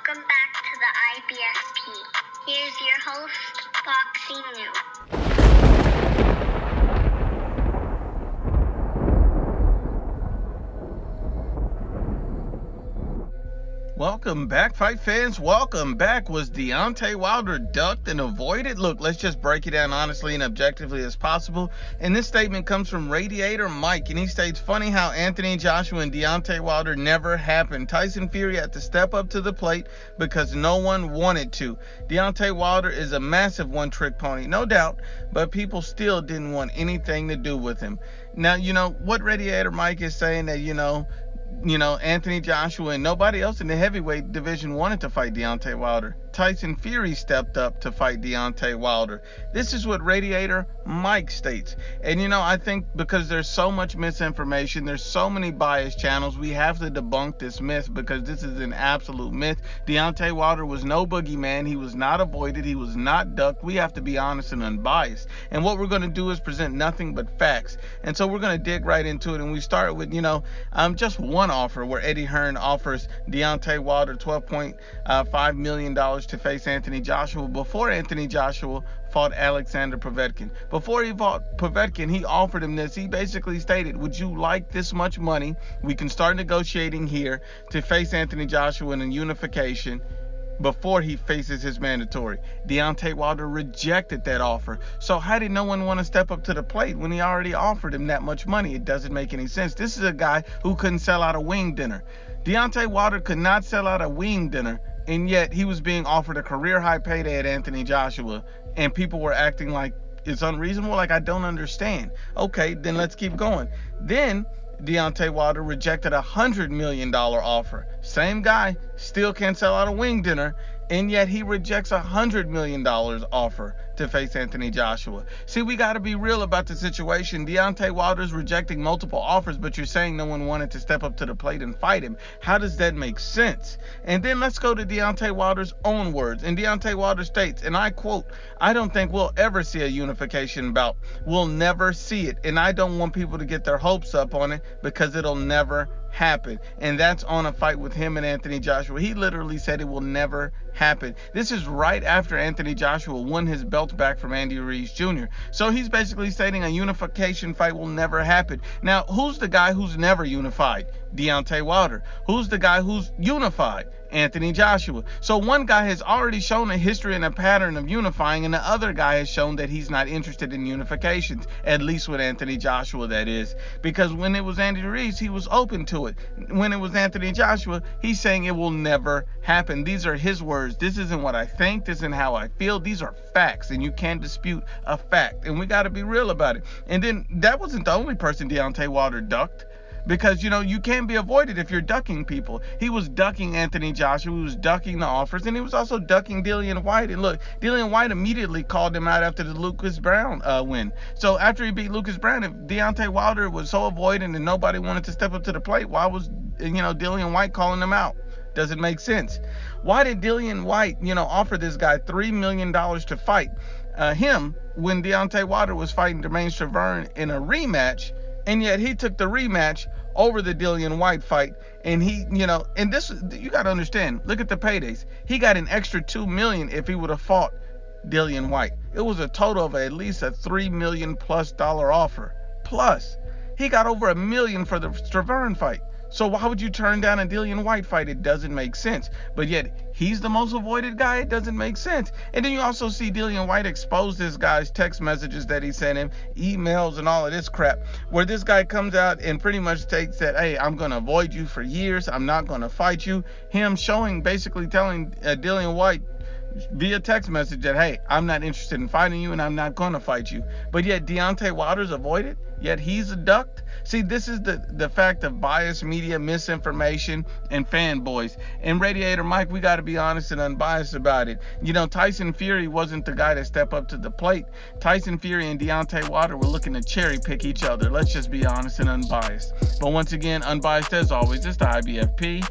Welcome back to the IBFP. Here's your host, Foxy New. Welcome back, fight fans. Welcome back. Was Deontay Wilder ducked and avoided? Look, let's just break it down honestly and objectively as possible. And this statement comes from Radiator Mike, and he states, funny how Anthony Joshua and Deontay Wilder never happened. Tyson Fury had to step up to the plate because no one wanted to. Deontay Wilder is a massive one-trick pony, no doubt, but people still didn't want anything to do with him. Now, what Radiator Mike is saying that, Anthony Joshua and nobody else in the heavyweight division wanted to fight Deontay Wilder. Tyson Fury stepped up to fight Deontay Wilder. This is what Radiator Mike states. And I think because there's so much misinformation, there's so many biased channels, we have to debunk this myth because this is an absolute myth. Deontay Wilder was no boogeyman. He was not avoided. He was not ducked. We have to be honest and unbiased. And what we're going to do is present nothing but facts. And so we're going to dig right into it. And we start with, just one offer where Eddie Hearn offers Deontay Wilder $12.5 million to face Anthony Joshua before Anthony Joshua fought Alexander Povetkin. Before he fought Povetkin, he offered him this. He basically stated, would you like this much money? We can start negotiating here to face Anthony Joshua in a unification before he faces his mandatory. Deontay Wilder rejected that offer. So how did no one want to step up to the plate when he already offered him that much money? It doesn't make any sense. This is a guy who couldn't sell out a wing dinner. Deontay Wilder could not sell out a wing dinner, and yet he was being offered a career-high payday at Anthony Joshua, and people were acting like it's unreasonable, like I don't understand. Okay, then let's keep going. Then Deontay Wilder rejected a $100 million offer. Same guy, still can't sell out a wing dinner, and yet he rejects a $100 million offer to face Anthony Joshua. See, we got to be real about the situation. Deontay Wilder's rejecting multiple offers, but you're saying no one wanted to step up to the plate and fight him. How does that make sense? And then let's go to Deontay Wilder's own words. And Deontay Wilder states, and I quote, I don't think we'll ever see a unification bout. We'll never see it. And I don't want people to get their hopes up on it because it'll never happen. And that's on a fight with him and Anthony Joshua. He literally said it will never happen. This is right after Anthony Joshua won his belt back from Andy Ruiz Jr. So he's basically stating a unification fight will never happen. Now, who's the guy who's never unified? Deontay Wilder. Who's the guy who's unified? Anthony Joshua. So one guy has already shown a history and a pattern of unifying, and the other guy has shown that he's not interested in unifications, at least with Anthony Joshua, that is. Because when it was Andy Ruiz, he was open to it. When it was Anthony Joshua, he's saying it will never happen. These are his words. This isn't what I think. This isn't how I feel. These are facts, and you can't dispute a fact. And we got to be real about it. And then that wasn't the only person Deontay Wilder ducked. Because, you can't be avoided if you're ducking people. He was ducking Anthony Joshua, he was ducking the offers, and he was also ducking Dillian Whyte. And look, Dillian Whyte immediately called him out after the Lucas Brown win. So after he beat Lucas Brown, if Deontay Wilder was so avoidant and nobody wanted to step up to the plate, why was, Dillian Whyte calling him out? Doesn't make sense. Why did Dillian Whyte, offer this guy $3 million to fight him when Deontay Wilder was fighting Jermaine Straverne in a rematch? And yet he took the rematch over the Dillian Whyte fight. And he, and this, you got to understand, look at the paydays. He got an extra $2 million if he would have fought Dillian Whyte. It was a total of at least a $3 million plus offer. Plus, he got over $1 million for the Straverne fight. So why would you turn down a Dillian Whyte fight? It doesn't make sense. But yet, he's the most avoided guy. It doesn't make sense. And then you also see Dillian Whyte expose this guy's text messages that he sent him, emails and all of this crap, where this guy comes out and pretty much states that, hey, I'm going to avoid you for years. I'm not going to fight you. Him basically telling Dillian Whyte via text message that, hey, I'm not interested in fighting you and I'm not going to fight you. But yet Deontay Wilder's avoided, yet he's ducked. See, this is the fact of biased media, misinformation, and fanboys. And Radiator Mike, we got to be honest and unbiased about it. Tyson Fury wasn't the guy to step up to the plate. Tyson Fury and Deontay Wilder were looking to cherry pick each other. Let's just be honest and unbiased. But once again, unbiased as always, it's the IBFP.